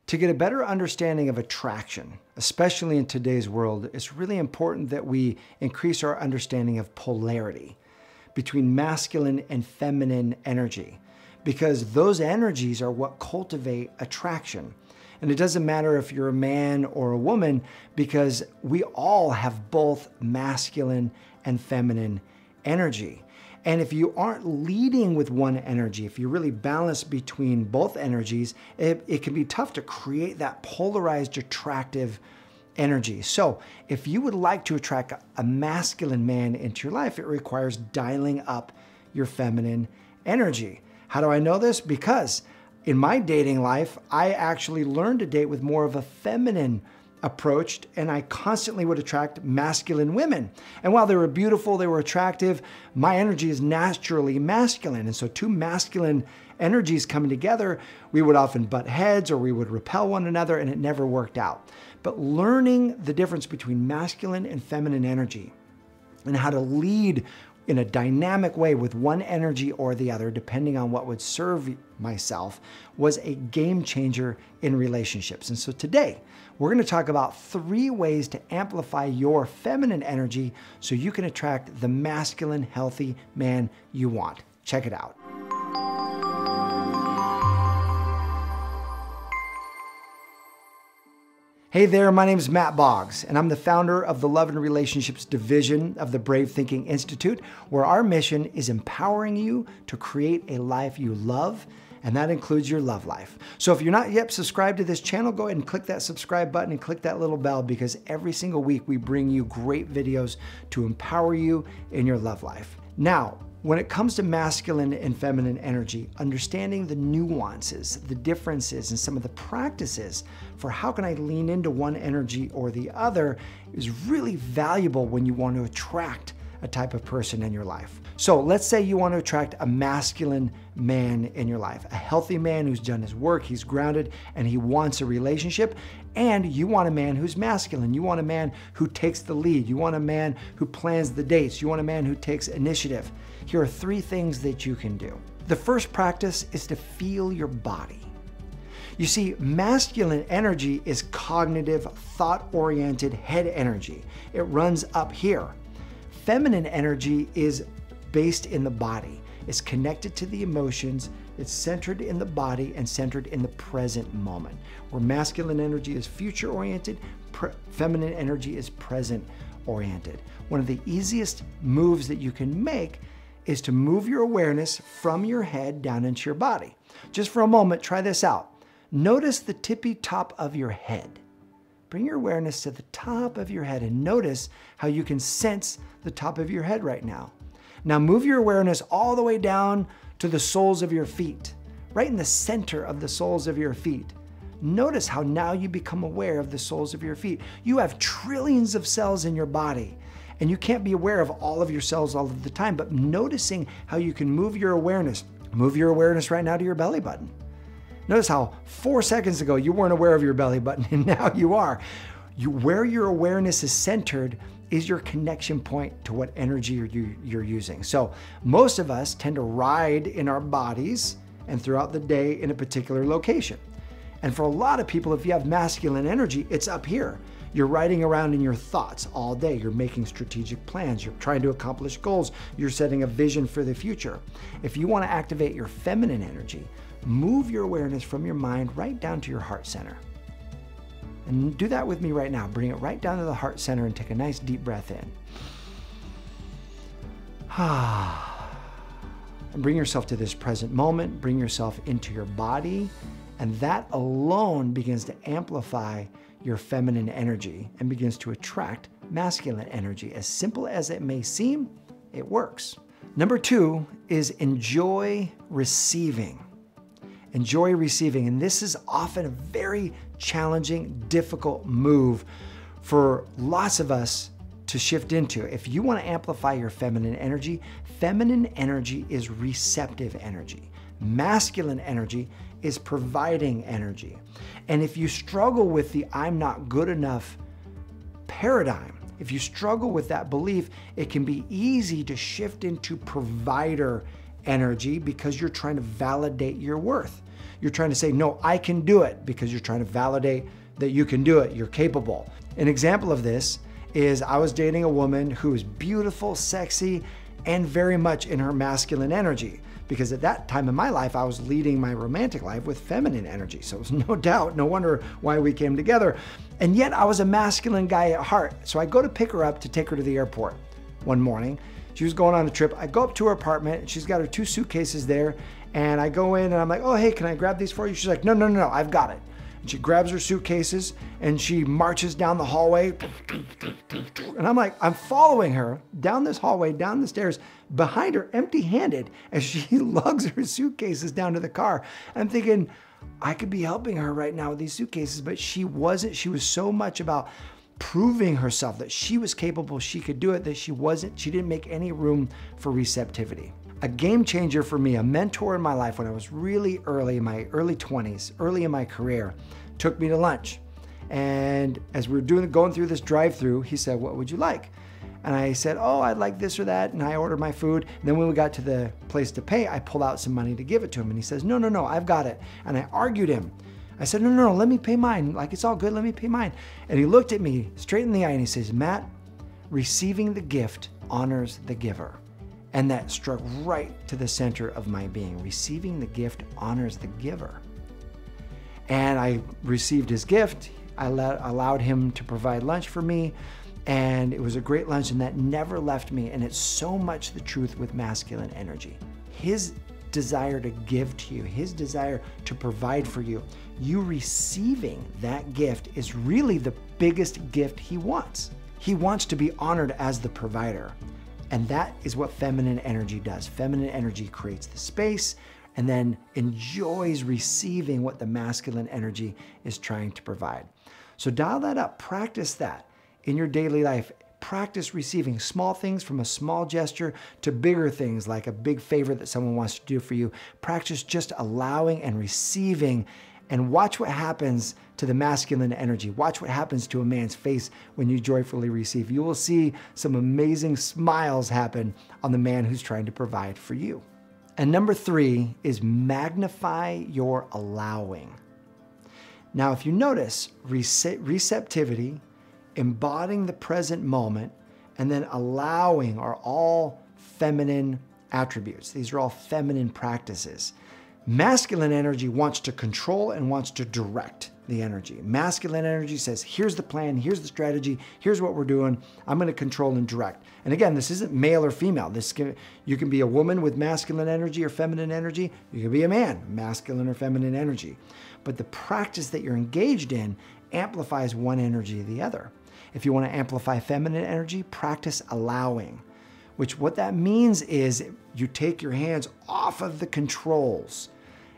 To get a better understanding of attraction, especially in today's world, it's really important that we increase our understanding of polarity between masculine and feminine energy, because those energies are what cultivate attraction. And it doesn't matter if you're a man or a woman, because we all have both masculine and feminine energy. And if you aren't leading with one energy, if you're really balanced between both energies, it can be tough to create that polarized, attractive energy. So if you would like to attract a masculine man into your life, it requires dialing up your feminine energy. How do I know this? Because in my dating life, I actually learned to date with more of a feminine approach, and I constantly would attract masculine women. And while they were beautiful, they were attractive, my energy is naturally masculine. And so two masculine energies coming together, we would often butt heads or we would repel one another, and it never worked out. But learning the difference between masculine and feminine energy and how to lead in a dynamic way with one energy or the other, depending on what would serve myself, was a game changer in relationships. And so today, we're going to talk about 3 ways to amplify your feminine energy so you can attract the masculine, healthy man you want. Check it out. Hey there, my name is Matt Boggs, and I'm the founder of the Love and Relationships Division of the Brave Thinking Institute, where our mission is empowering you to create a life you love, and that includes your love life. So if you're not yet subscribed to this channel, go ahead and click that subscribe button and click that little bell, because every single week we bring you great videos to empower you in your love life. Now, when it comes to masculine and feminine energy, understanding the nuances, the differences, and some of the practices for how can I lean into one energy or the other is really valuable when you want to attract a type of person in your life. So let's say you want to attract a masculine man in your life, a healthy man who's done his work, he's grounded, and he wants a relationship. And you want a man who's masculine. You want a man who takes the lead. You want a man who plans the dates. You want a man who takes initiative. Here are 3 things that you can do. The first practice is to feel your body. You see, masculine energy is cognitive, thought-oriented head energy. It runs up here. Feminine energy is based in the body. It's connected to the emotions. It's centered in the body and centered in the present moment. Where masculine energy is future-oriented, feminine energy is present-oriented. One of the easiest moves that you can make is to move your awareness from your head down into your body. Just for a moment, try this out. Notice the tippy top of your head. Bring your awareness to the top of your head and notice how you can sense the top of your head right now. Now move your awareness all the way down to the soles of your feet, right in the center of the soles of your feet. Notice how now you become aware of the soles of your feet. You have trillions of cells in your body, and you can't be aware of all of your cells all of the time, but noticing how you can move your awareness right now to your belly button. Notice how 4 seconds ago you weren't aware of your belly button, and now you are. Where your awareness is centered is your connection point to what energy you're using. So most of us tend to ride in our bodies and throughout the day in a particular location. And for a lot of people, if you have masculine energy, it's up here. You're riding around in your thoughts all day. You're making strategic plans. You're trying to accomplish goals. You're setting a vision for the future. If you want to activate your feminine energy, move your awareness from your mind right down to your heart center. And do that with me right now. Bring it right down to the heart center and take a nice deep breath in. And bring yourself to this present moment. Bring yourself into your body. And that alone begins to amplify your feminine energy and begins to attract masculine energy. As simple as it may seem, it works. Number 2 is enjoy receiving. Enjoy receiving. And this is often a very challenging, difficult move for lots of us to shift into. If you want to amplify your feminine energy is receptive energy. Masculine energy is providing energy. And if you struggle with the I'm not good enough paradigm, if you struggle with that belief, it can be easy to shift into provider energy because you're trying to validate your worth. You're trying to say, no, I can do it, because you're trying to validate that you can do it, you're capable. An example of this is I was dating a woman who was beautiful, sexy, and very much in her masculine energy, because at that time in my life, I was leading my romantic life with feminine energy. So it was no doubt, no wonder why we came together. And yet I was a masculine guy at heart. So I go to pick her up to take her to the airport one morning. She was going on a trip. I go up to her apartment and she's got her 2 suitcases there. And I go in and I'm like, oh, hey, can I grab these for you? She's like, no, I've got it. And she grabs her suitcases and she marches down the hallway. And I'm like, I'm following her down this hallway, down the stairs, behind her, empty-handed, as she lugs her suitcases down to the car. I'm thinking, I could be helping her right now with these suitcases, but she wasn't. She was so much about proving herself that she was capable, she could do it, that she didn't make any room for receptivity. A game changer for me, a mentor in my life when I was really early, in my early 20s, early in my career, took me to lunch. And as we were going through this drive-through, he said, what would you like? And I said, oh, I'd like this or that. And I ordered my food. And then when we got to the place to pay, I pulled out some money to give it to him. And he says, no, I've got it. And I argued him. I said, no, let me pay mine. Like, it's all good, let me pay mine. And he looked at me straight in the eye and he says, Matt, receiving the gift honors the giver. And that struck right to the center of my being. Receiving the gift honors the giver. And I received his gift. I allowed him to provide lunch for me. And it was a great lunch, and that never left me. And it's so much the truth with masculine energy. His desire to give to you, his desire to provide for you, you receiving that gift is really the biggest gift he wants. He wants to be honored as the provider. And that is what feminine energy does. Feminine energy creates the space and then enjoys receiving what the masculine energy is trying to provide. So dial that up, practice that in your daily life. Practice receiving small things, from a small gesture to bigger things like a big favor that someone wants to do for you. Practice just allowing and receiving, and watch what happens to the masculine energy. Watch what happens to a man's face when you joyfully receive. You will see some amazing smiles happen on the man who's trying to provide for you. And number 3 is magnify your allowing. Now, if you notice, receptivity, embodying the present moment, and then allowing are all feminine attributes. These are all feminine practices. Masculine energy wants to control and wants to direct the energy. Masculine energy says, here's the plan, here's the strategy, here's what we're doing. I'm going to control and direct. And again, this isn't male or female. You can be a woman with masculine energy or feminine energy. You can be a man, masculine or feminine energy. But the practice that you're engaged in amplifies one energy or the other. If you want to amplify feminine energy, practice allowing, which what that means is you take your hands off of the controls,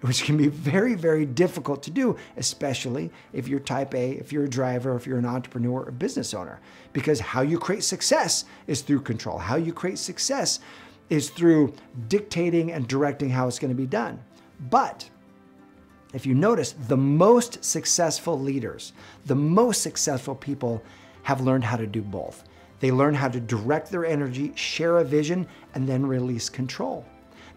which can be very, very difficult to do, especially if you're type A, if you're a driver, if you're an entrepreneur or business owner, because how you create success is through control. How you create success is through dictating and directing how it's going to be done. But if you notice, the most successful leaders, the most successful people have learned how to do both. They learn how to direct their energy, share a vision, and then release control.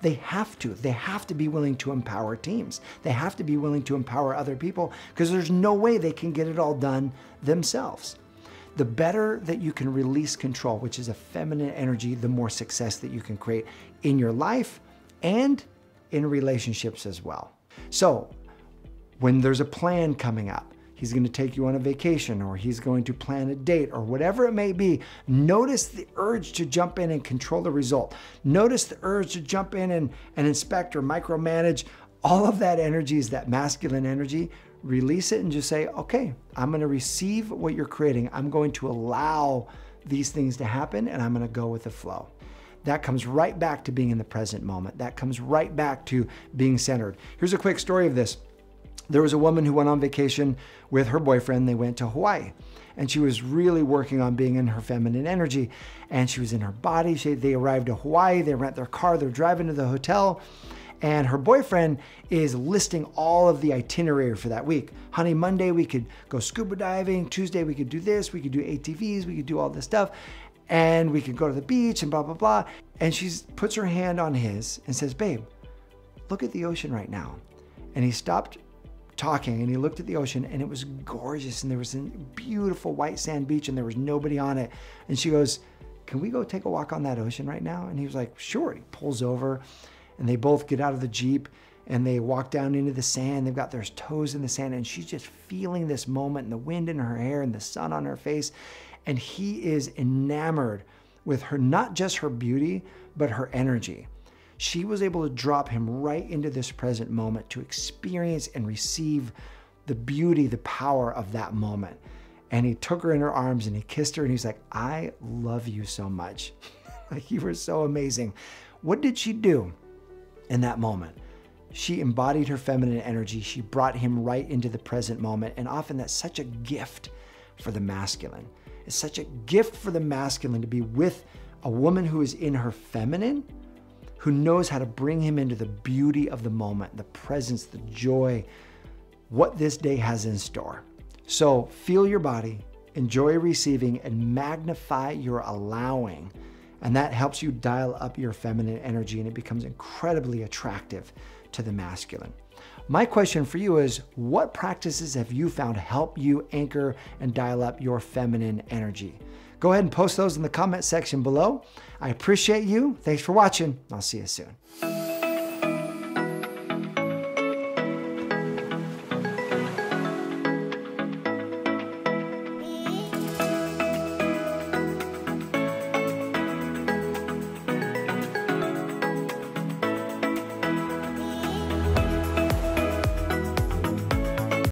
They have to be willing to empower teams. They have to be willing to empower other people, because there's no way they can get it all done themselves. The better that you can release control, which is a feminine energy, the more success that you can create in your life and in relationships as well. So when there's a plan coming up, he's going to take you on a vacation, or he's going to plan a date, or whatever it may be, notice the urge to jump in and control the result. Notice the urge to jump in and inspect or micromanage. All of that energy is that masculine energy. Release it and just say, okay, I'm going to receive what you're creating. I'm going to allow these things to happen, and I'm going to go with the flow. That comes right back to being in the present moment. That comes right back to being centered. Here's a quick story of this. There was a woman who went on vacation with her boyfriend. They went to Hawaii, and she was really working on being in her feminine energy, and she was in her body. They arrived to Hawaii. They rent their car. They're driving to the hotel, and her boyfriend is listing all of the itinerary for that week. Honey, Monday we could go scuba diving. Tuesday we could do this. We could do ATVs. We could do all this stuff. and we could go to the beach and blah, blah, blah. And she puts her hand on his and says, babe, look at the ocean right now. And he stopped talking and he looked at the ocean, and it was gorgeous, and there was a beautiful white sand beach and there was nobody on it. And she goes, can we go take a walk on that ocean right now? And he was like, sure. He pulls over and they both get out of the Jeep and they walk down into the sand. They've got their toes in the sand, and she's just feeling this moment and the wind in her hair and the sun on her face. And he is enamored with her, not just her beauty, but her energy. She was able to drop him right into this present moment to experience and receive the beauty, the power of that moment. And he took her in her arms and he kissed her and he's like, I love you so much. Like, you were so amazing. What did she do in that moment? She embodied her feminine energy. She brought him right into the present moment. And often that's such a gift for the masculine. It's such a gift for the masculine to be with a woman who is in her feminine, who knows how to bring him into the beauty of the moment, the presence, the joy, what this day has in store. So feel your body, enjoy receiving, and magnify your allowing. And that helps you dial up your feminine energy, and it becomes incredibly attractive to the masculine. My question for you is, what practices have you found help you anchor and dial up your feminine energy? Go ahead and post those in the comment section below. I appreciate you. Thanks for watching. I'll see you soon.